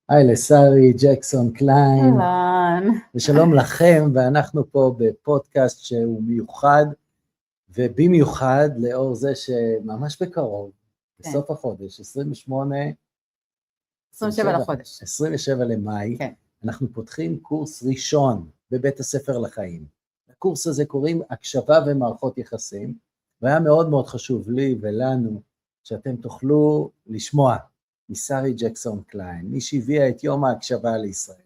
היי לשרי ג'קסון קליין, אהלן. ושלום לכם, ואנחנו פה בפודקאסט שהוא מיוחד, ובמיוחד לאור זה שממש בקרוב, בסוף החודש, 27 לחודש. 27 למאי, כן. אנחנו פותחים קורס ראשון בבית הספר לחיים. לקורס הזה קוראים הקשבה ומערכות יחסים, והיה מאוד מאוד חשוב לי ולנו שאתם תוכלו לשמוע משרי ג'קסון קליין, מי שהביאה את יום ההקשבה לישראל.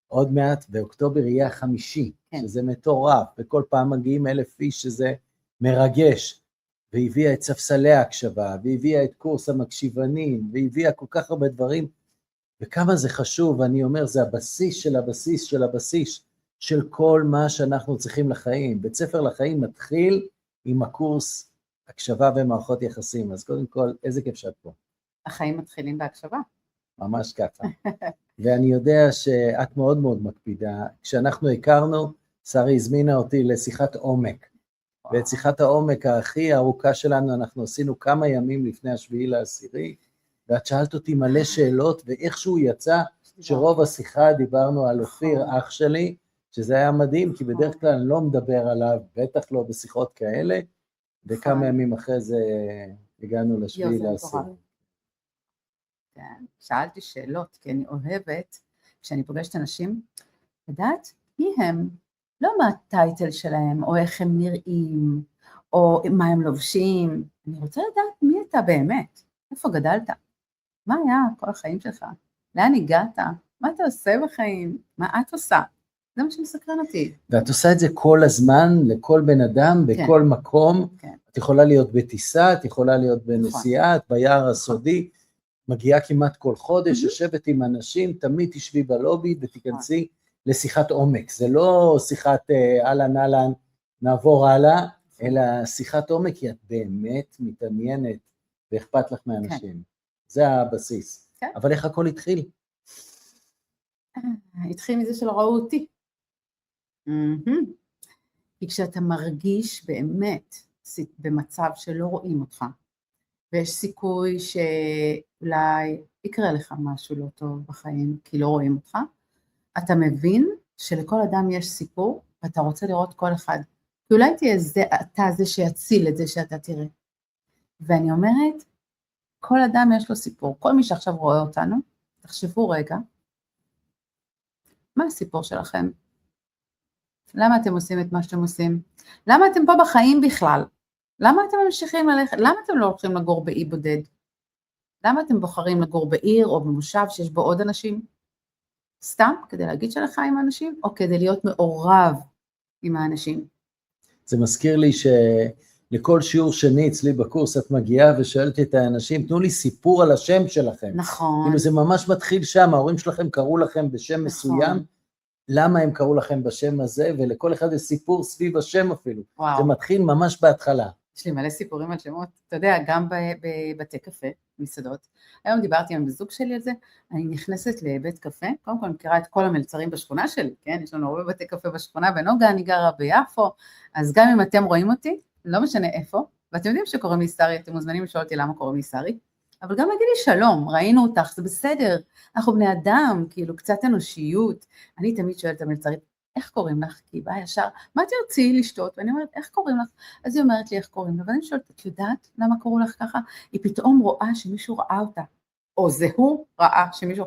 עוד מעט באוקטובר יהיה החמישי, כן. שזה מטורף, וכל פעם מגיעים 1,000 איש שזה מרגש, והביאה את ספסלי ההקשבה, והביאה את קורס המקשיבנים, והביאה כל כך הרבה דברים, וכמה זה חשוב, אני אומר, זה הבסיס של הבסיס של הבסיס, של כל מה שאנחנו צריכים לחיים. בית ספר לחיים מתחיל עם הקורס הקשבה ומערכות יחסים, אז קודם כל, איזה כיף שאת פה. החיים מתחילים בהקשבה. ממש ככה. ואני יודע שאת מאוד מאוד מקפידה. כשאנחנו הכרנו, שרי הזמינה אותי לשיחת עומק. ואת שיחת העומק הכי ארוכה שלנו, אנחנו עשינו כמה ימים לפני 7/10, ואת שאלת אותי מלא שאלות, ואיכשהו יצא שרוב השיחה דיברנו על אופיר, אח שלי, שזה היה מדהים, כי בדרך כלל אני לא מדבר עליו, בטח לא בשיחות כאלה, וכמה ימים אחרי זה הגענו ל7/10. שאלתי שאלות, כי אני אוהבת, כשאני פוגשת אנשים, לדעת מי הם, לא מה הטייטל שלהם, או איך הם נראים, או מה הם לובשים, אני רוצה לדעת מי אתה באמת, איפה גדלת, מה היה כל החיים שלך, לאן הגעת, מה אתה עושה בחיים, מה את עושה, זה מה שמסקרן אותי. ואת עושה את זה כל הזמן, לכל בן אדם, בכל מקום, את יכולה להיות בטיסה, את יכולה להיות בנסיעה, את ביער הסודי, מגיעה כמעט כל חודש, יושבת עם אנשים, תמיד תשבי בלובי ותיכנסי לשיחת עומק. זה לא שיחת אהלן, נעבור הלאה, אלא שיחת עומק, כי את באמת מתעניינת ואכפת לך מאנשים. זה הבסיס. אבל איך הכל התחיל? התחיל מזה שלא ראו אותי. כי כשאתה מרגיש באמת במצב שלא רואים אותך, ויש סיכוי שאולי יקרה לך משהו לא טוב בחיים, כי לא רואים אותך, אתה מבין שלכל אדם יש סיפור, ואתה רוצה לראות כל אחד. כי אולי אתה זה שיציל את זה שאתה תראה. ואני אומרת, כל אדם יש לו סיפור. כל מי שעכשיו רואה אותנו, תחשבו רגע, מה הסיפור שלכם? למה אתם עושים את מה שאתם עושים? למה אתם פה בחיים בכלל? למה אתם ממשיכים ללכת? למה אתם לא הולכים לגור באי בודד? למה אתם בוחרים לגור בעיר או במושב שיש בו עוד אנשים? סתם כדי להגיד שלך עם האנשים, או כדי להיות מעורב עם האנשים? זה מזכיר לי שלכל שיעור שני אצלי בקורס את מגיעה ושואלת את האנשים, תנו לי סיפור על השם שלכם. נכון. כאילו זה ממש מתחיל שם, ההורים שלכם קראו לכם בשם מסוים, למה הם קראו לכם בשם הזה, ולכל אחד יש סיפור סביב השם אפילו. זה מתחיל ממש בהתחלה. יש לי מלא סיפורים על שמות, אתה יודע, גם בבתי קפה, מסעדות. היום דיברתי עם בזוג שלי על זה, אני נכנסת לבית קפה, קודם כל מכירה את כל המלצרים בשכונה שלי, כן? יש לנו הרבה בתי קפה בשכונה בנוגה, אני גרה ביפו, אז גם אם אתם רואים אותי, לא משנה איפה, ואתם יודעים שקוראים לי שרי, אתם מוזמנים לשאול אותי למה קוראים לי שרי, אבל גם להגיד לי שלום, ראינו אותך, זה בסדר, אנחנו בני אדם, כאילו קצת אנושיות, אני תמיד שואלת את המלצרית, איך קוראים לך? כי היא באה ישר, מה תרצי לשתות? ואני אומרת, איך קוראים לך? אז היא אומרת לי, איך קוראים לה? ואני שואלת, את יודעת למה קראו לך ככה? היא פתאום רואה שמישהו ראה אותה, או זה הוא ראה שמישהו,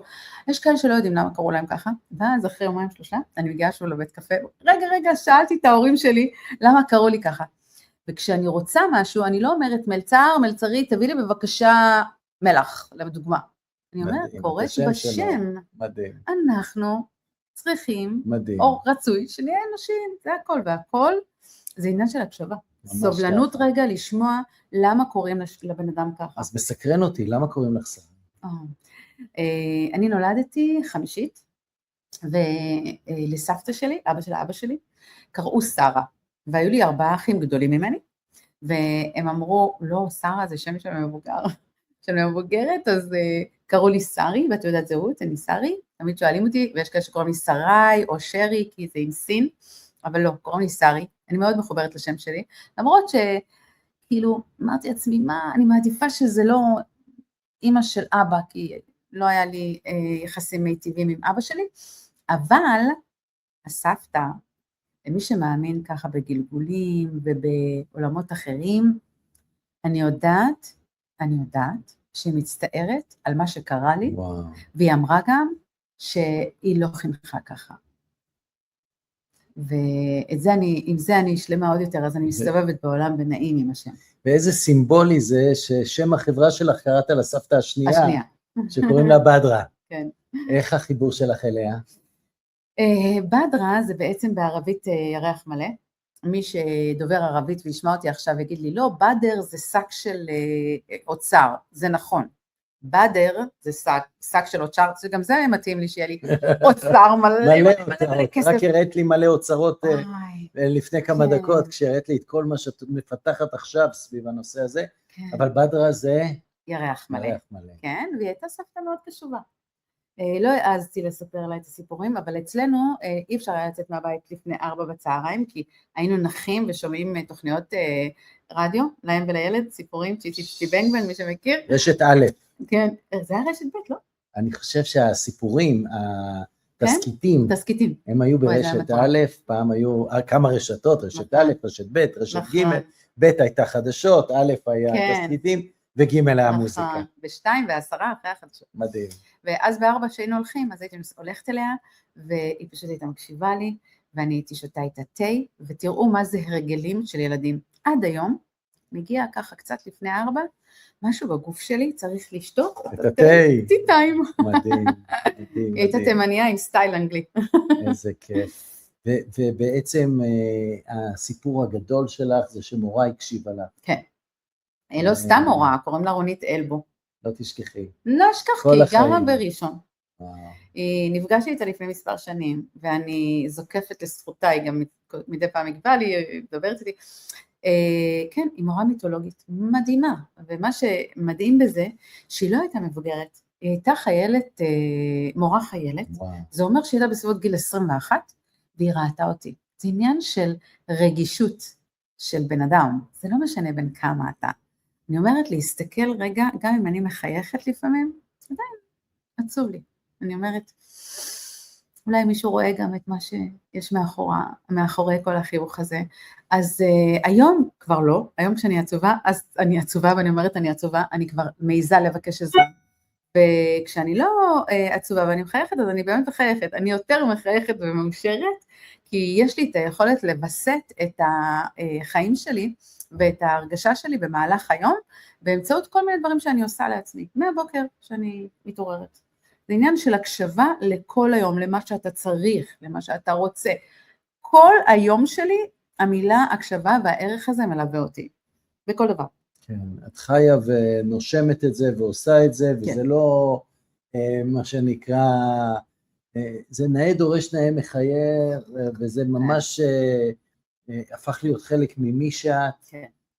יש כאלה שלא יודעים למה קראו להם ככה, ואז אחרי 2-3, אני מגיעה שוב לבית קפה, רגע, שאלתי את ההורים שלי, למה קראו לי ככה? וכשאני רוצה משהו, אני לא אומרת, מלצרית, תביא לי בבקשה מלח, לדוגמה. אני אומרת, קוראת בשם, אנחנו צריכים, או רצוי, שנהיה אנשים, זה הכל, והכל, זה עניין של הקשבה. סובלנות רגע לשמוע למה קוראים לבן אדם ככה. אז מסקרן אותי, למה קוראים לך שרי? אני נולדתי חמישית, ולסבתא שלי, אבא של אבא שלי, קראו שרה, והיו לי 4 אחים גדולים ממני, והם אמרו, לא, שרה זה שם של מבוגר, של מבוגרת, אז קראו לי שרי, ואת יודעת זהות, אני שרי, תמיד שואלים אותי, ויש כאלה שקוראים לי שרי או שרי, כי זה עם סין, אבל לא, קוראים לי שרי, אני מאוד מחוברת לשם שלי, למרות שכאילו, אמרתי לעצמי, מה, אני מעדיפה שזה לא אמא של אבא, כי לא היה לי יחסים מיטיבים עם אבא שלי, אבל הסבתא, למי שמאמין ככה בגלגולים ובעולמות אחרים, אני יודעת שהיא מצטערת על מה שקרה לי, וואו. והיא אמרה גם שהיא לא חינכה ככה. ועם זה אני שלמה עוד יותר, אז אני מסתובבת בעולם בנעים עם השם. ואיזה סימבולי זה ששם החברה שלך קראת לסבתא השנייה, שקוראים לה בדרה. כן. איך החיבור שלך אליה? בדרה זה בעצם בערבית ירח מלא. מי שדובר ערבית וישמע אותי עכשיו יגיד לי, לא, בדר זה שק של אוצר, זה נכון. בדר זה שק של אוצר, שגם זה מתאים לי שיהיה לי אוצר מלא כסף. רק הראית לי מלא אוצרות לפני כמה דקות, כשהראית לי את כל מה שאת מפתחת עכשיו סביב הנושא הזה, אבל בדרה זה ירח מלא. כן, והיא הייתה סבתא מאוד קשובה. לא העזתי לספר לה את הסיפורים, אבל אצלנו אי אפשר היה לצאת מהבית לפני 4 בצהריים, כי היינו נחים ושומעים תוכניות רדיו, להם ולילד, סיפורים, צ'יצ'י בנגבן, מי שמכיר. רשת א'. כן, זה היה רשת ב', לא? אני חושב שהסיפורים, התסקיטים, הם היו ברשת א', פעם היו כמה רשתות, רשת א', רשת ב', רשת ג', ב' הייתה חדשות, א' היה תסקיטים, וג' היה מוזיקה. ב2 ו10 אחרי החדשות. מדהים. ואז ב4 שהיינו הולכים, אז הייתי הולכת אליה, והיא פשוט הייתה מקשיבה לי, ואני הייתי שותה איתה תה, ותראו מה זה הרגלים של ילדים. עד היום, מגיע ככה קצת לפני 4, משהו בגוף שלי צריך לשתות את התה. טי טיים. מדהים. היא הייתה תימניה עם סטייל אנגלי. איזה כיף. ובעצם הסיפור הגדול שלך זה שמורה הקשיבה לך. כן. לא סתם מורה, קוראים לה רונית אלבו. לא תשכחי. לא אשכח, כי היא גרה בראשון. נפגשתי איתה לפני מספר שנים, ואני זוקפת לזכותה, היא גם מדי פעם הגבה לי, מדברת איתי. כן, היא מורה מיתולוגית מדהימה, ומה שמדהים בזה, שהיא לא הייתה מבוגרת, היא הייתה חיילת, מורה חיילת, זה אומר שהיא הייתה בסביבות גיל 21, והיא ראתה אותי. זה עניין של רגישות של בן אדם, זה לא משנה בין כמה אתה. אני אומרת להסתכל רגע, גם אם אני מחייכת לפעמים, עדיין עצוב לי. אני אומרת, אולי מישהו רואה גם את מה שיש מאחורי כל החיוך הזה. אז היום כבר לא, היום כשאני עצובה, אז אני עצובה ואני אומרת אני עצובה, אני כבר מעיזה לבקש עזרה. וכשאני לא עצובה ואני מחייכת, אז אני באמת מחייכת. אני יותר מחייכת ומאושרת, כי יש לי את היכולת לבסט את החיים שלי, ואת ההרגשה שלי במהלך היום, באמצעות כל מיני דברים שאני עושה לעצמי, מהבוקר שאני מתעוררת. זה עניין של הקשבה לכל היום, למה שאתה צריך, למה שאתה רוצה. כל היום שלי, המילה הקשבה והערך הזה מלווה אותי, בכל דבר. כן, את חיה ונושמת את זה ועושה את זה, וזה לא מה שנקרא, זה נאה דורש נאה מחייר, וזה ממש הפך להיות חלק ממי שאת,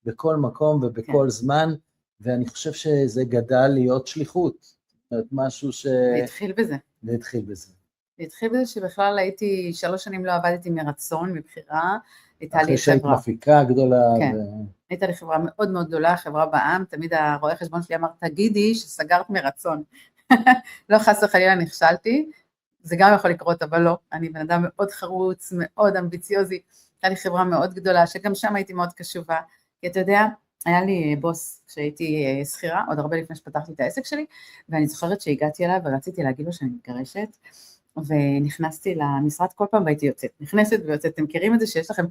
בכל מקום ובכל זמן, ואני חושב שזה גדל להיות שליחות, זאת אומרת משהו להתחיל בזה. להתחיל בזה. להתחיל בזה שבכלל הייתי 3 שנים לא עבדתי מרצון, מבחירה, הייתה לי חברה. אחרי שהיית מפיקה גדולה. כן, הייתה לי חברה מאוד מאוד גדולה, חברה בעם, תמיד הרואה חשבון שלי אמר, תגידי שסגרת מרצון. לא חס וחלילה נכשלתי, זה גם יכול לקרות, אבל לא, אני בן אדם מאוד חרוץ, מאוד אמביציוזי, הייתה לי חברה מאוד גדולה, שגם שם הייתי מאוד קשובה, כי אתה יודע, היה לי בוס שהייתי שכירה, עוד הרבה לפני שפתחתי את העסק שלי, ואני זוכרת שהגעתי אליו ורציתי להגיד לו שאני מתגרשת, ונכנסתי למשרד כל פעם והייתי יוצאת, נכנסת ויוצאת, אתם מכירים את זה שיש לכם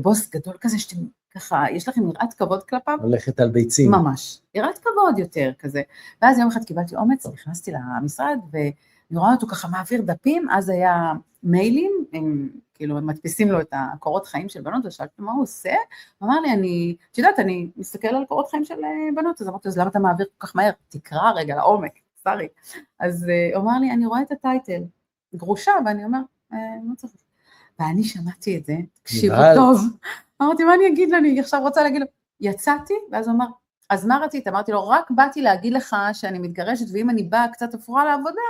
בוס גדול כזה, שאתם ככה, יש לכם יראת כבוד כלפיו? הולכת על ביצים. ממש, יראת כבוד יותר כזה, ואז יום אחד קיבלתי אומץ, נכנסתי למשרד, ואני רואה אותו ככה מעביר דפים, אז היה מיילים, הם כאילו מדפיסים לו את הקורות חיים של בנות, ושאלתי מה הוא עושה, הוא אמר לי, את יודעת, אני מסתכל על קורות חיים של בנות, אז אמרתי, אז למה אתה מעביר כל כך מהר? תקרא רגע לעומק, סורי. אז הוא אמר לי, אני רואה את הטייטל, גרושה, ואני אומר, לא צריך. ואני שמעתי את זה, תקשיבו טוב, אמרתי, מה אני אגיד לו, אני עכשיו רוצה להגיד לו, יצאתי, ואז הוא אמר, אז מה רצית? אמרתי לו, רק באתי להגיד לך שאני מתגרשת, ואם אני באה קצת אפורה לעבודה,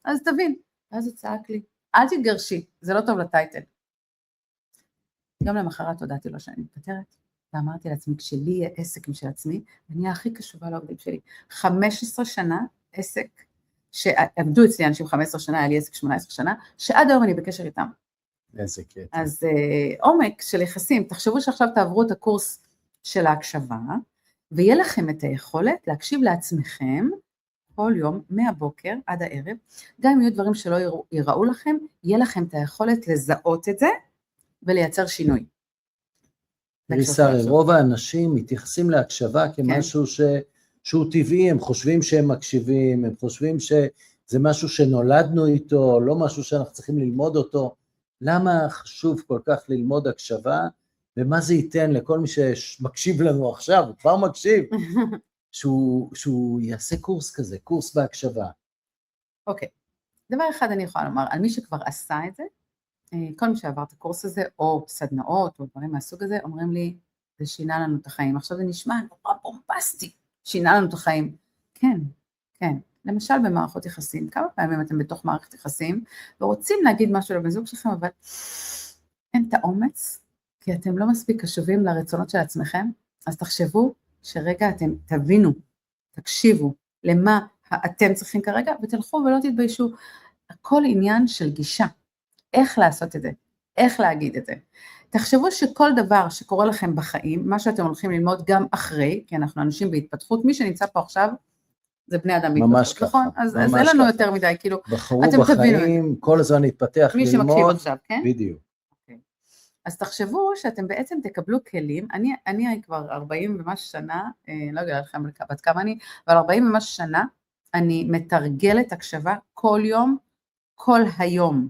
אז תבין. ואז הוא צעק לי, אל תתגרשי, זה לא טוב לטייטל. יום למחרת הודעתי לו שאני מתפטרת, ואמרתי לעצמי, כשלי יהיה עסק משל עצמי, אני הכי קשובה לעובדים שלי. 15 שנה עסק, שעבדו אצלי אנשים 15 שנה, היה לי עסק 18 שנה, שעד היום אני בקשר איתם. איזה קטע. אז עומק של יחסים, תחשבו שעכשיו תעברו את הקורס של ההקשבה, ויהיה לכם את היכולת להקשיב לעצמכם, כל יום, מהבוקר עד הערב, גם אם יהיו דברים שלא יראו לכם, יהיה לכם את היכולת לזהות את זה, ולייצר שינוי. שרי, רוב האנשים מתייחסים להקשבה כמשהו שהוא טבעי, הם חושבים שהם מקשיבים, הם חושבים שזה משהו שנולדנו איתו, לא משהו שאנחנו צריכים ללמוד אותו. למה חשוב כל כך ללמוד הקשבה, ומה זה ייתן לכל מי שמקשיב לנו עכשיו, הוא כבר מקשיב, שהוא יעשה קורס כזה, קורס בהקשבה. אוקיי, דבר אחד אני יכולה לומר, על מי שכבר עשה את זה, כל מי שעבר את הקורס הזה, או סדנאות, או דברים מהסוג הזה, אומרים לי, זה שינה לנו את החיים. עכשיו זה נשמע נורא בומבסטי, שינה לנו את החיים. כן, כן. למשל במערכות יחסים, כמה פעמים אתם בתוך מערכת יחסים, ורוצים להגיד משהו לבן זוג שלכם, אבל אין את האומץ, כי אתם לא מספיק קשובים לרצונות של עצמכם, אז תחשבו שרגע אתם תבינו, תקשיבו למה אתם צריכים כרגע, ותלכו ולא תתביישו. הכל עניין של גישה. איך לעשות את זה, איך להגיד את זה. תחשבו שכל דבר שקורה לכם בחיים, מה שאתם הולכים ללמוד גם אחרי, כי אנחנו אנשים בהתפתחות, מי שנמצא פה עכשיו, זה בני אדם בהתפתחות, נכון? אז אין לנו יותר מדי, כאילו, בחרו בחיים, כל הזמן להתפתח, מי שמקשיב עכשיו, כן? בדיוק. אז תחשבו שאתם בעצם תקבלו כלים, אני כבר 40 ומשהו שנה, לא יודע לכם בת כמה אני, אבל 40 ומשהו שנה, אני מתרגלת הקשבה כל יום, כל היום.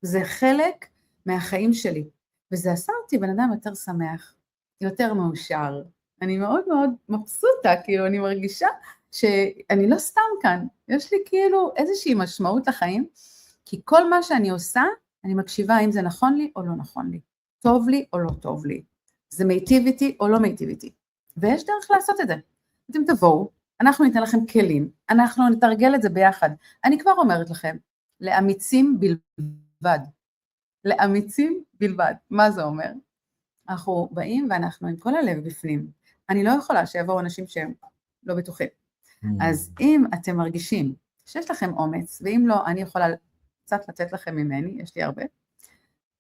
זה חלק מהחיים שלי, וזה עשה אותי בן אדם יותר שמח, יותר מאושר. אני מאוד מאוד מבסוטה, כאילו אני מרגישה שאני לא סתם כאן, יש לי כאילו איזושהי משמעות לחיים, כי כל מה שאני עושה, אני מקשיבה האם זה נכון לי או לא נכון לי, טוב לי או לא טוב לי, זה מיטיב איתי או לא מיטיב איתי, ויש דרך לעשות את זה. אתם תבואו, אנחנו ניתן לכם כלים, אנחנו נתרגל את זה ביחד. אני כבר אומרת לכם, לאמיצים בלבד, לאמיצים בלבד. מה זה אומר? אנחנו באים ואנחנו עם כל הלב בפנים. אני לא יכולה שיבואו אנשים שהם לא בטוחים. אז אם אתם מרגישים שיש לכם אומץ, ואם לא, אני יכולה קצת לתת לכם ממני, יש לי הרבה,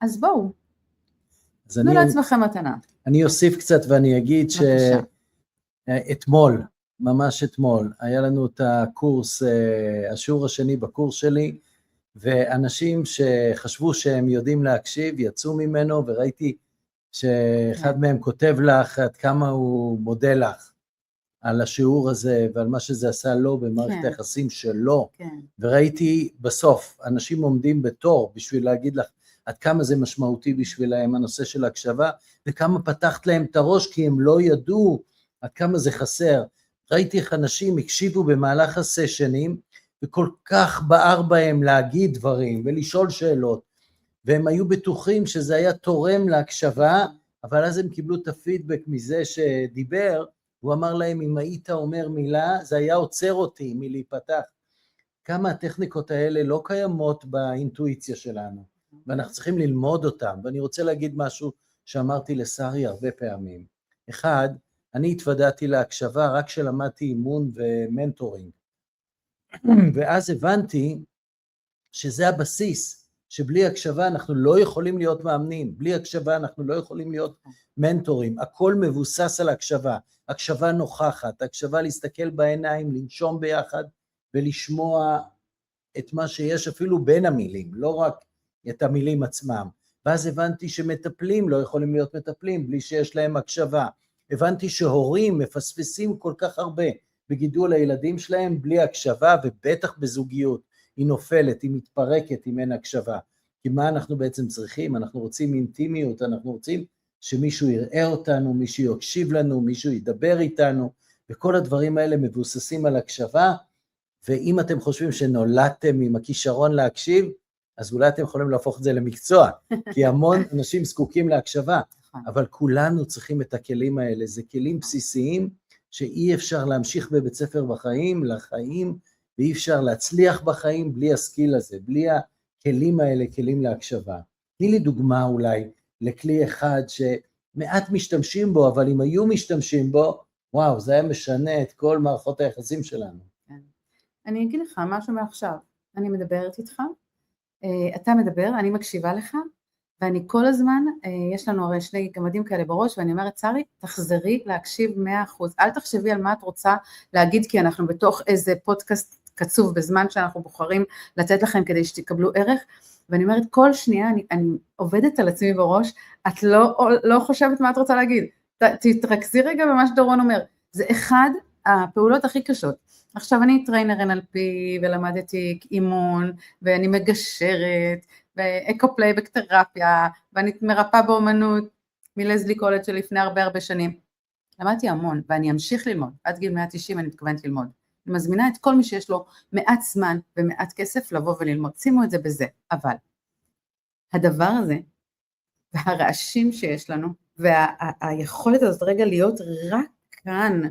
אז בואו, תנו לעצמכם מתנה. אני אוסיף קצת ואני אגיד שאתמול, ממש אתמול, היה לנו את הקורס, השיעור השני בקורס שלי, ואנשים שחשבו שהם יודעים להקשיב, יצאו ממנו, וראיתי שאחד מהם כותב לך עד כמה הוא מודה לך על השיעור הזה, ועל מה שזה עשה לו במערכת היחסים שלו, וראיתי בסוף, אנשים עומדים בתור בשביל להגיד לך עד כמה זה משמעותי בשבילהם הנושא של הקשבה, וכמה פתחת להם את הראש, כי הם לא ידעו עד כמה זה חסר. ראיתי איך אנשים הקשיבו במהלך הסשנים, וכל כך בער בהם להגיד דברים ולשאול שאלות, והם היו בטוחים שזה היה תורם להקשבה, אבל אז הם קיבלו את הפידבק מזה שדיבר, הוא אמר להם, אם היית אומר מילה, זה היה עוצר אותי מלהיפתח. כמה הטכניקות האלה לא קיימות באינטואיציה שלנו, ואנחנו צריכים ללמוד אותם, ואני רוצה להגיד משהו שאמרתי לשרי הרבה פעמים. אחד, אני התוודעתי להקשבה רק כשלמדתי אימון ומנטורינג, ואז הבנתי שזה הבסיס, שבלי הקשבה אנחנו לא יכולים להיות מאמנים, בלי הקשבה אנחנו לא יכולים להיות מנטורים, הכל מבוסס על הקשבה, הקשבה נוכחת, הקשבה להסתכל בעיניים, לנשום ביחד, ולשמוע את מה שיש אפילו בין המילים, לא רק את המילים עצמם, ואז הבנתי שמטפלים לא יכולים להיות מטפלים, בלי שיש להם הקשבה, הבנתי שהורים מפספסים כל כך הרבה, בגידול הילדים שלהם בלי הקשבה, ובטח בזוגיות, היא נופלת, היא מתפרקת אם אין הקשבה, כי מה אנחנו בעצם צריכים? אנחנו רוצים אינטימיות, אנחנו רוצים שמישהו יראה אותנו, מישהו יקשיב לנו, מישהו ידבר איתנו, וכל הדברים האלה מבוססים על הקשבה, ואם אתם חושבים שנולדתם עם הכישרון להקשיב, אז אולי אתם יכולים להפוך את זה למקצוע, כי המון אנשים זקוקים להקשבה, אבל כולנו צריכים את הכלים האלה, זה כלים בסיסיים, שאי אפשר להמשיך בבית ספר בחיים, לחיים, ואי אפשר להצליח בחיים בלי הסקיל הזה, בלי הכלים האלה, כלים להקשבה. תני לי דוגמה אולי לכלי אחד שמעט משתמשים בו, אבל אם היו משתמשים בו, וואו, זה היה משנה את כל מערכות היחסים שלנו. אני אגיד לך משהו מעכשיו, אני מדברת איתך, אתה מדבר, אני מקשיבה לך, ואני כל הזמן, יש לנו הרי שני גמדים כאלה בראש, ואני אומרת, שרי, תחזרי להקשיב 100%, אל תחשבי על מה את רוצה להגיד, כי אנחנו בתוך איזה פודקאסט קצוב, בזמן שאנחנו בוחרים לתת לכם כדי שתקבלו ערך, ואני אומרת, כל שנייה אני עובדת על עצמי בראש, את לא חושבת מה את רוצה להגיד, תתרכזי רגע במה שדורון אומר, זה אחד הפעולות הכי קשות. עכשיו אני טריינר NLP ולמדתי אימון, ואני מגשרת, ואקו-פליי וקטרפיה, ואני מרפאה באומנות מלזלי קולג' שלפני הרבה שנים. למדתי המון, ואני אמשיך ללמוד, עד גיל 190 אני מתכוונת ללמוד. אני מזמינה את כל מי שיש לו מעט זמן ומעט כסף לבוא וללמוד, שימו את זה בזה, אבל הדבר הזה, והרעשים שיש לנו, והיכולת הזאת רגע להיות רק כאן,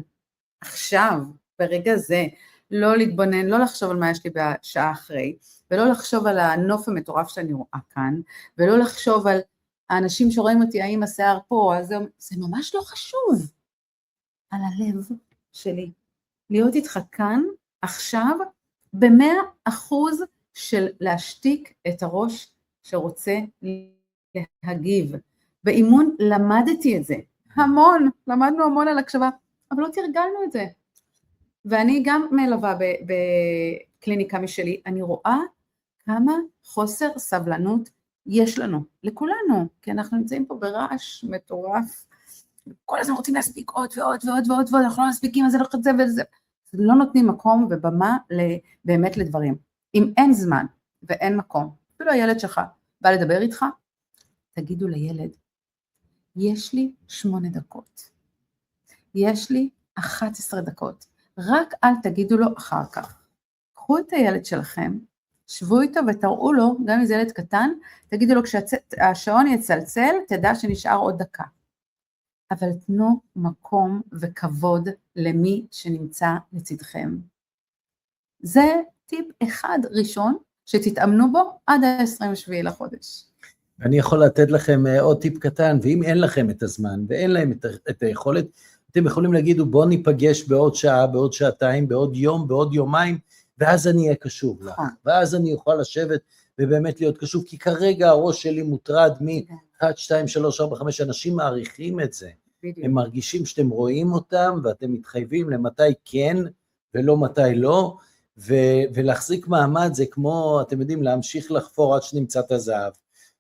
עכשיו, ברגע זה, לא להתבונן, לא לחשוב על מה יש לי בשעה אחרי, ולא לחשוב על הנוף המטורף שאני רואה כאן, ולא לחשוב על האנשים שרואים אותי, האם השיער פה, אז זה ממש לא חשוב, על הלב שלי. להיות איתך כאן, עכשיו, ב100% של להשתיק את הראש שרוצה להגיב. באימון למדתי את זה, המון, למדנו המון על הקשבה, אבל לא תרגלנו את זה. ואני גם מלווה בקליניקה משלי, אני רואה כמה חוסר סבלנות יש לנו, לכולנו, כי אנחנו נמצאים פה ברעש מטורף, כל הזמן רוצים להספיק עוד ועוד ועוד ועוד ועוד, אנחנו לא מספיקים, אז זה לא חצה וזה, לא נותנים מקום ובמה באמת לדברים. אם אין זמן ואין מקום, אפילו הילד שלך בא לדבר איתך, תגידו לילד, יש לי 8 דקות, יש לי 11 דקות, רק אל תגידו לו אחר כך. קחו את הילד שלכם, שבו איתו ותראו לו, גם אם זה ילד קטן, תגידו לו כשהשעון יצלצל, תדע שנשאר עוד דקה. אבל תנו מקום וכבוד למי שנמצא לצדכם. זה טיפ אחד ראשון שתתאמנו בו עד ה-27 לחודש. אני יכול לתת לכם עוד טיפ קטן, ואם אין לכם את הזמן ואין להם את היכולת, אתם יכולים להגידו בוא ניפגש בעוד שעה, בעוד שעתיים, בעוד יום, בעוד יומיים, ואז אני אהיה קשוב לך, ואז אני אוכל לשבת ובאמת להיות קשוב, כי כרגע הראש שלי מוטרד מ-1, 2, 3, 4, 5, אנשים מעריכים את זה, הם מרגישים שאתם רואים אותם, ואתם מתחייבים למתי כן ולא מתי לא, ולהחזיק מעמד זה כמו, אתם יודעים, להמשיך לחפור עד שנמצא את הזהב,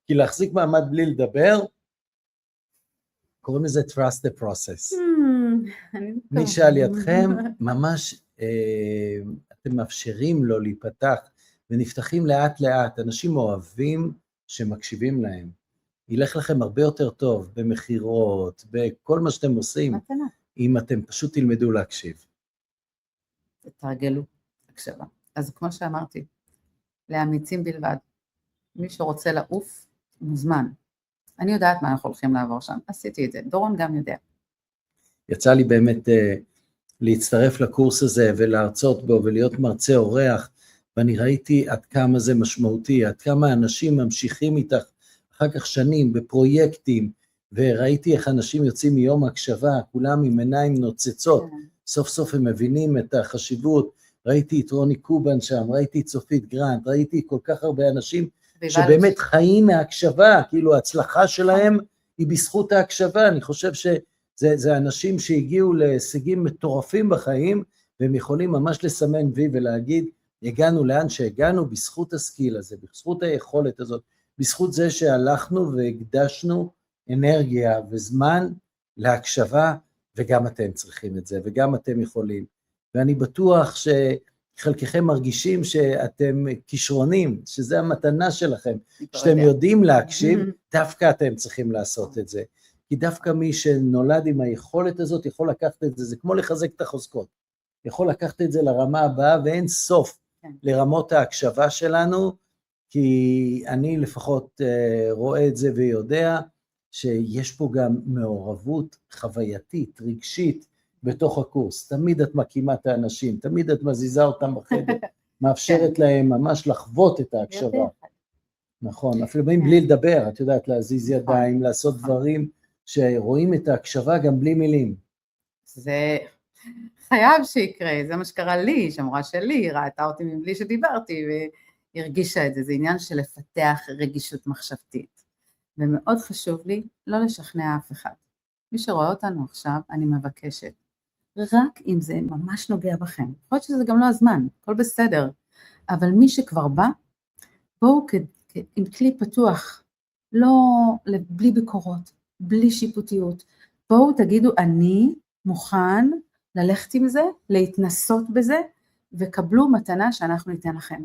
כי להחזיק מעמד בלי לדבר, קוראים לזה trust the process. מי שעל ידכם, ממש אתם מאפשרים לו להיפתח, ונפתחים לאט לאט, אנשים אוהבים שמקשיבים להם. ילך לכם הרבה יותר טוב במחירות, בכל מה שאתם עושים, אם אתם פשוט תלמדו להקשיב. תתרגלו הקשבה. אז כמו שאמרתי, לאמיצים בלבד, מי שרוצה לעוף, מוזמן. אני יודעת מה אנחנו הולכים לעבור שם, עשיתי את זה, דורון גם יודע. יצא לי באמת להצטרף לקורס הזה ולהרצות בו ולהיות מרצה אורח, ואני ראיתי עד כמה זה משמעותי, עד כמה אנשים ממשיכים איתך אחר כך שנים בפרויקטים, וראיתי איך אנשים יוצאים מיום הקשבה, כולם עם עיניים נוצצות, סוף סוף הם מבינים את החשיבות, ראיתי את רוני קובן שם, ראיתי את צופית גרנט, ראיתי כל כך הרבה אנשים שבאמת חיים מההקשבה, כאילו ההצלחה שלהם היא בזכות ההקשבה, אני חושב שזה אנשים שהגיעו להישגים מטורפים בחיים, והם יכולים ממש לסמן וי ולהגיד, הגענו לאן שהגענו בזכות הסקיל הזה, בזכות היכולת הזאת, בזכות זה שהלכנו והקדשנו אנרגיה וזמן להקשבה, וגם אתם צריכים את זה, וגם אתם יכולים. ואני בטוח שחלקכם מרגישים שאתם כישרונים, שזה המתנה שלכם, שאתם יודעים להקשיב, דווקא אתם צריכים לעשות את זה. כי דווקא מי שנולד עם היכולת הזאת, יכול לקחת את זה, זה כמו לחזק את החוזקות. יכול לקחת את זה לרמה הבאה, ואין סוף לרמות ההקשבה שלנו, כי אני לפחות רואה את זה ויודע, שיש פה גם מעורבות חווייתית, רגשית, בתוך הקורס. תמיד את מקימה את האנשים, תמיד את מזיזה אותם בחדר, מאפשרת להם ממש לחוות את ההקשבה. נכון, אפילו בלי לדבר, את יודעת, להזיז ידיים, לעשות דברים שרואים את ההקשבה גם בלי מילים. זה חייב שיקרה, זה מה שקרה לי, שהמורה שלי ראתה אותי מבלי שדיברתי, והרגישה את זה, זה עניין של לפתח רגישות מחשבתית. ומאוד חשוב לי לא לשכנע אף אחד. מי שרואה אותנו עכשיו, אני מבקשת, רק אם זה ממש נוגע בכם, יכול להיות שזה גם לא הזמן, הכל בסדר, אבל מי שכבר בא, בואו עם כלי פתוח, לא, בלי ביקורות, בלי שיפוטיות, בואו תגידו, אני מוכן ללכת עם זה, להתנסות בזה, וקבלו מתנה שאנחנו ניתן לכם.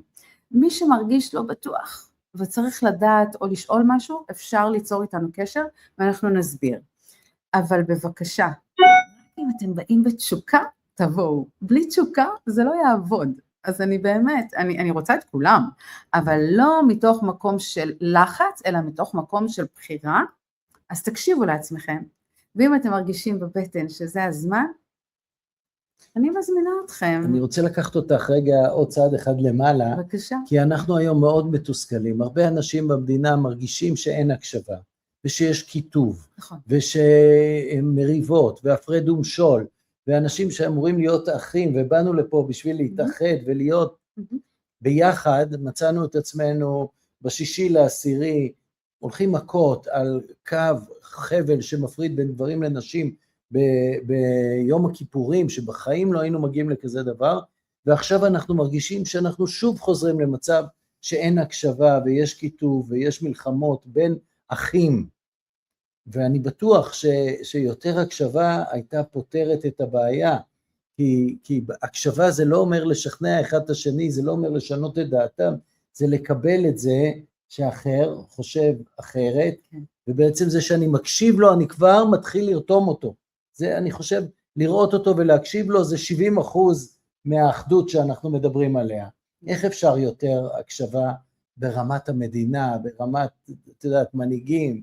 מי שמרגיש לא בטוח, וצריך לדעת או לשאול משהו, אפשר ליצור איתנו קשר, ואנחנו נסביר. אבל בבקשה, אם אתם באים בתשוקה, תבואו. בלי תשוקה זה לא יעבוד. אז אני באמת, אני רוצה את כולם, אבל לא מתוך מקום של לחץ, אלא מתוך מקום של בחירה, אז תקשיבו לעצמכם. ואם אתם מרגישים בבטן שזה הזמן, אני מזמינה אתכם. אני רוצה לקחת אותך רגע עוד צעד אחד למעלה, בבקשה. כי אנחנו היום מאוד מתוסכלים. הרבה אנשים במדינה מרגישים שאין הקשבה, ושיש כיתוב, נכון. ושמריבות, והפרד ומשול, ואנשים שאמורים להיות אחים, ובאנו לפה בשביל להתאחד ולהיות ביחד, מצאנו את עצמנו ב6/10, הולכים מכות על קו חבל שמפריד בין גברים לנשים, ביום הכיפורים, שבחיים לא היינו מגיעים לכזה דבר, ועכשיו אנחנו מרגישים שאנחנו שוב חוזרים למצב שאין הקשבה, ויש כיתוב, ויש מלחמות בין אחים, ואני בטוח שיותר הקשבה הייתה פותרת את הבעיה, כי הקשבה זה לא אומר לשכנע אחד את השני, זה לא אומר לשנות את דעתם, זה לקבל את זה שאחר חושב אחרת, ובעצם זה שאני מקשיב לו, אני כבר מתחיל לרתום אותו. זה, אני חושב, לראות אותו ולהקשיב לו, זה 70% מהאחדות שאנחנו מדברים עליה. איך אפשר יותר הקשבה ברמת המדינה, ברמת, את יודעת, מנהיגים?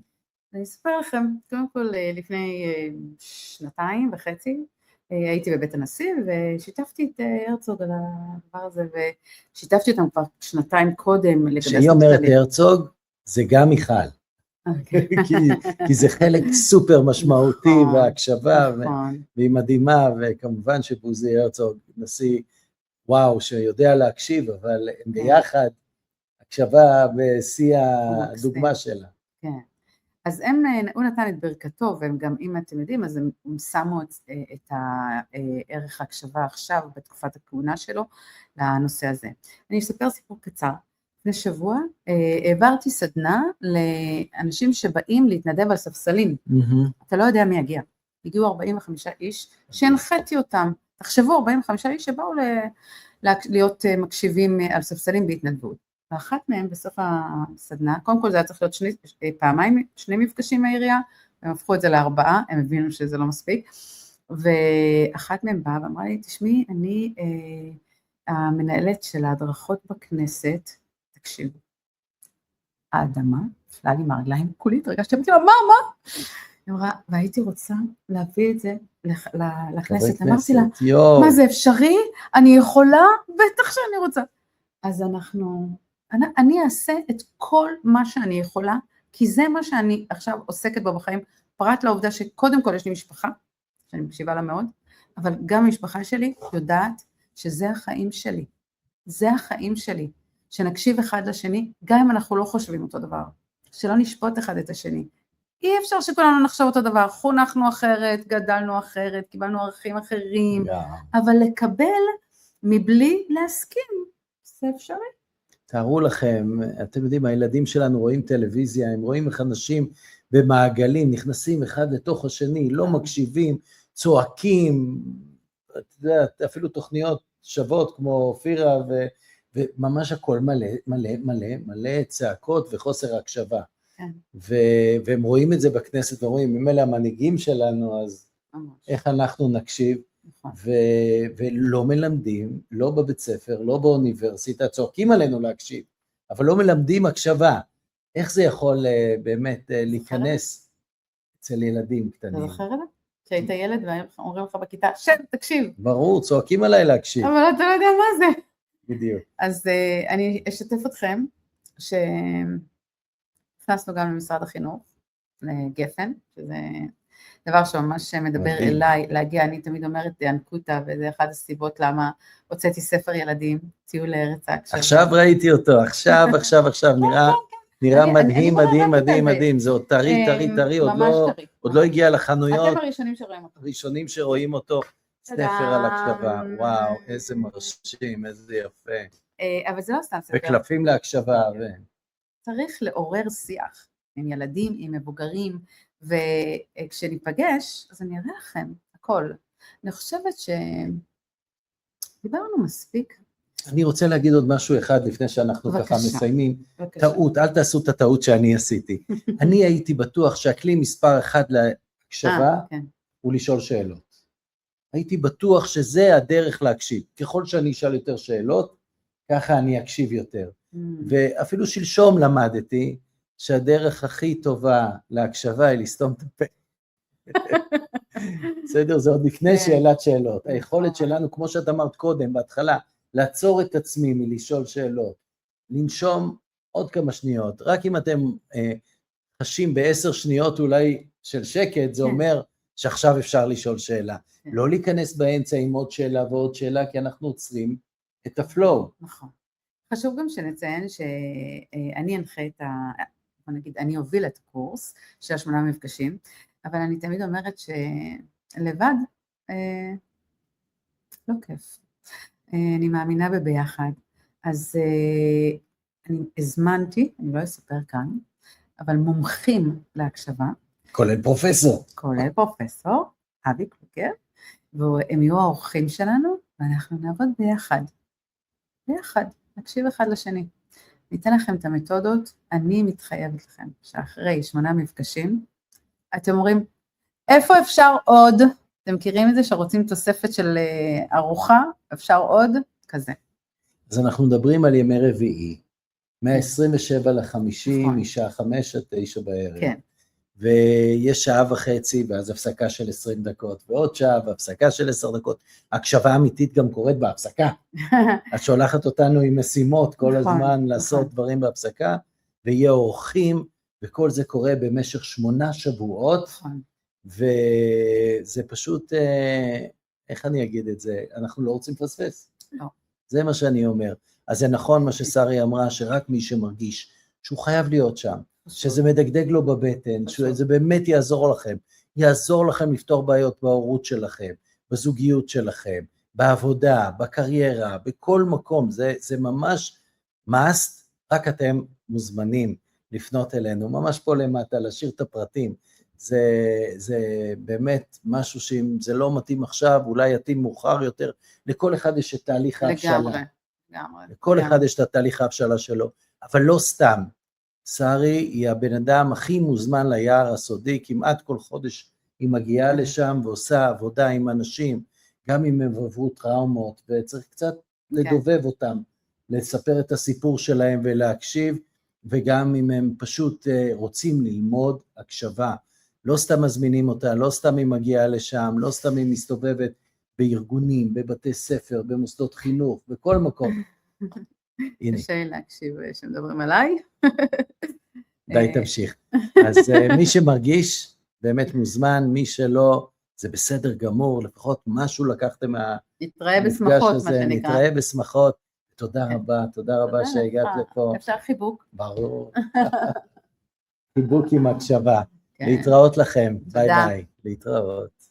אני אספר לכם, קודם כל לפני 2.5 הייתי בבית הנשיא, ושיתפתי את הרצוג על הדבר הזה, ושיתפתי אותם כבר 2 קודם. כשהיא אומרת הרצוג, זה גם מיכל. כי זה חלק סופר משמעותי, והקשבה, והיא מדהימה, וכמובן שבוזי הרצוג, נשיא, וואו, שיודע להקשיב, אבל ביחד, הקשבה בשיא הדוגמה שלה. כן. אז הוא נתן את ברכתו, והם גם, אם אתם יודעים, אז הם שמו את הערך ההקשבה עכשיו, בתקופת הכהונה שלו, לנושא הזה. אני אספר סיפור קצר. לפני שבוע, העברתי סדנה לאנשים שבאים להתנדב על ספסלים. אתה לא יודע מי יגיע. הגיעו 45 איש, שהנחיתי אותם. תחשבו, 45 איש שבאו להיות מקשיבים על ספסלים בהתנדבות. ואחת מהם בסוף הסדנה, קודם כל זה היה צריך להיות שני מפגשים מהעירייה, הם הפכו את זה ל4, הם הבינו שזה לא מספיק, ואחת מהם באה ואמרה לי, תשמעי, אני המנהלת של ההדרכות בכנסת, תקשיבו, האדמה, נפלה לי מהרגליים, כולי התרגשתי, אמרתי לה, מה? היא אמרה, והייתי רוצה להביא את זה לכנסת, אמרתי לה, מה זה אפשרי? אני יכולה? בטח שאני רוצה. אז אני אעשה את כל מה שאני יכולה, כי זה מה שאני עכשיו עוסקת בו בחיים, פרט לעובדה שקודם כל יש לי משפחה, שאני מקשיבה לה מאוד, אבל גם המשפחה שלי יודעת שזה החיים שלי, זה החיים שלי, שנקשיב אחד לשני, גם אם אנחנו לא חושבים אותו דבר, שלא נשפוט אחד את השני, אי אפשר שכולנו נחשוב אותו דבר, חונכנו אחרת, גדלנו אחרת, קיבלנו ערכים אחרים, אבל לקבל מבלי להסכים, זה אפשרי. תארו לכם, אתם יודעים, הילדים שלנו רואים טלוויזיה, הם רואים איך אנשים במעגלים, נכנסים אחד לתוך השני, לא מקשיבים, צועקים, את יודעת, אפילו תוכניות שוות כמו אופירה, וממש הכל מלא צעקות וחוסר הקשבה. והם רואים את זה בכנסת, ורואים, אם אלה המנהיגים שלנו, אז איך אנחנו נקשיב? ולא מלמדים, לא בבית ספר, לא באוניברסיטה, צועקים עלינו להקשיב, אבל לא מלמדים הקשבה. איך זה יכול באמת להיכנס אצל ילדים קטנים? אתה זוכר את זה? כשהיית ילד ואומרים לך בכיתה, שב, תקשיב. ברור, צועקים עליי להקשיב. אבל אתה לא יודע מה זה. בדיוק. אז אני אשתף אתכם, שנכנסנו גם למשרד החינוך, לגפן, שזה דבר שממש מדבר מדהים. אליי, להגיע, אני תמיד אומרת אנקוטה, וזה אחת הסיבות למה הוצאתי ספר ילדים, טיול לארץ ההקשבה. עכשיו ראיתי אותו, עכשיו, נראה אני מדהים, בררתי מדהים, על מדהים, זה. מדהים, זה עוד טרי, ממש טרי. עוד לא הגיע לחנויות, אתם הראשונים שרואים אותו. הראשונים שרואים אותו, ספר על הקשבה, וואו, איזה מרשים, איזה יפה. אבל זה לא סתם ספר. וקלפים להקשבה. צריך לעורר שיח עם ילדים, עם מבוגרים, וכשניפגש, אז אני אראה לכם הכל. אני חושבת שדיברנו מספיק. אני רוצה להגיד עוד משהו אחד לפני שאנחנו ככה מסיימים. טעות, אל תעשו את הטעות שאני עשיתי. אני הייתי בטוח שהכלי מספר 1 להקשבה הוא לשאול שאלות. הייתי בטוח שזה הדרך להקשיב. ככל שאני אשאל יותר שאלות, ככה אני אקשיב יותר. ואפילו שלשום למדתי שהדרך הכי טובה להקשבה היא לסתום את הפה. בסדר, זה עוד לפני שאלת שאלות. היכולת שלנו, כמו שאת אמרת קודם, בהתחלה, לעצור את עצמי מלשאול שאלות, לנשום עוד כמה שניות, רק אם אתם חשים ב10 שניות אולי של שקט, זה אומר שעכשיו אפשר לשאול שאלה. לא להיכנס באמצע עם עוד שאלה ועוד שאלה, כי אנחנו עוצרים את הפלואו. נכון. חשוב גם שנציין שאני אנחה בוא נגיד, אני אוביל את הקורס של 8 מפגשים, אבל אני תמיד אומרת שלבד לא כיף. אני מאמינה בביחד. אז אני הזמנתי, אני לא אספר כאן, אבל מומחים להקשבה. כולל פרופסור. כולל פרופסור, אבי קלוקר, והם יהיו האורחים שלנו, ואנחנו נעבוד ביחד. ביחד, נקשיב אחד לשני. ניתן לכם את המתודות, אני מתחייבת לכם, שאחרי 8 מפגשים, אתם אומרים, איפה אפשר עוד? אתם מכירים את זה שרוצים תוספת של ארוחה, אפשר עוד? כזה. אז אנחנו מדברים על ימי רביעי, 127/5, משעה 5 עד 9 בערב. כן. ויש שעה וחצי, ואז הפסקה של 20 דקות, ועוד שעה, והפסקה של 10 דקות. הקשבה אמיתית גם קורית בהפסקה. את שולחת אותנו עם משימות כל הזמן לעשות דברים בהפסקה, ויהיה אורחים, וכל זה קורה במשך 8 שבועות, וזה פשוט, איך אני אגיד את זה? אנחנו לא רוצים לפספס. לא. זה מה שאני אומר. אז זה נכון מה ששרי אמרה, שרק מי שמרגיש שהוא חייב להיות שם, שזה מדגדג לו בבטן, שזה באמת יעזור לכם לפתור בעיות בהורות שלכם, בזוגיות שלכם, בעבודה, בקריירה, בכל מקום, זה ממש must, רק אתם מוזמנים לפנות אלינו, ממש פה למטה, להשאיר את הפרטים, זה באמת משהו שאם זה לא מתאים עכשיו, אולי יתאים מאוחר יותר, לכל אחד יש את תהליך ההבשלה. לגמרי. לכל אחד יש את התהליך ההבשלה שלו, אבל לא סתם. שרי היא הבן אדם הכי מוזמן ליער הסודי, כמעט כל חודש היא מגיעה לשם ועושה עבודה עם אנשים, גם אם הם עברו טראומות, וצריך קצת לדובב אותם, לספר את הסיפור שלהם ולהקשיב, וגם אם הם פשוט רוצים ללמוד הקשבה, לא סתם מזמינים אותה, לא סתם היא מגיעה לשם, לא סתם היא מסתובבת בארגונים, בבתי ספר, במוסדות חינוך, בכל מקום. קשה לי להקשיב שמדברים עליי. די תמשיך. אז מי שמרגיש באמת מוזמן, מי שלא, זה בסדר גמור, לפחות משהו לקחתם נתראה בשמחות, מה שנקרא. נתראה בשמחות. תודה רבה שהגעת לפה. אפשר חיבוק? ברור. חיבוק עם הקשבה. להתראות לכם. ביי ביי. להתראות.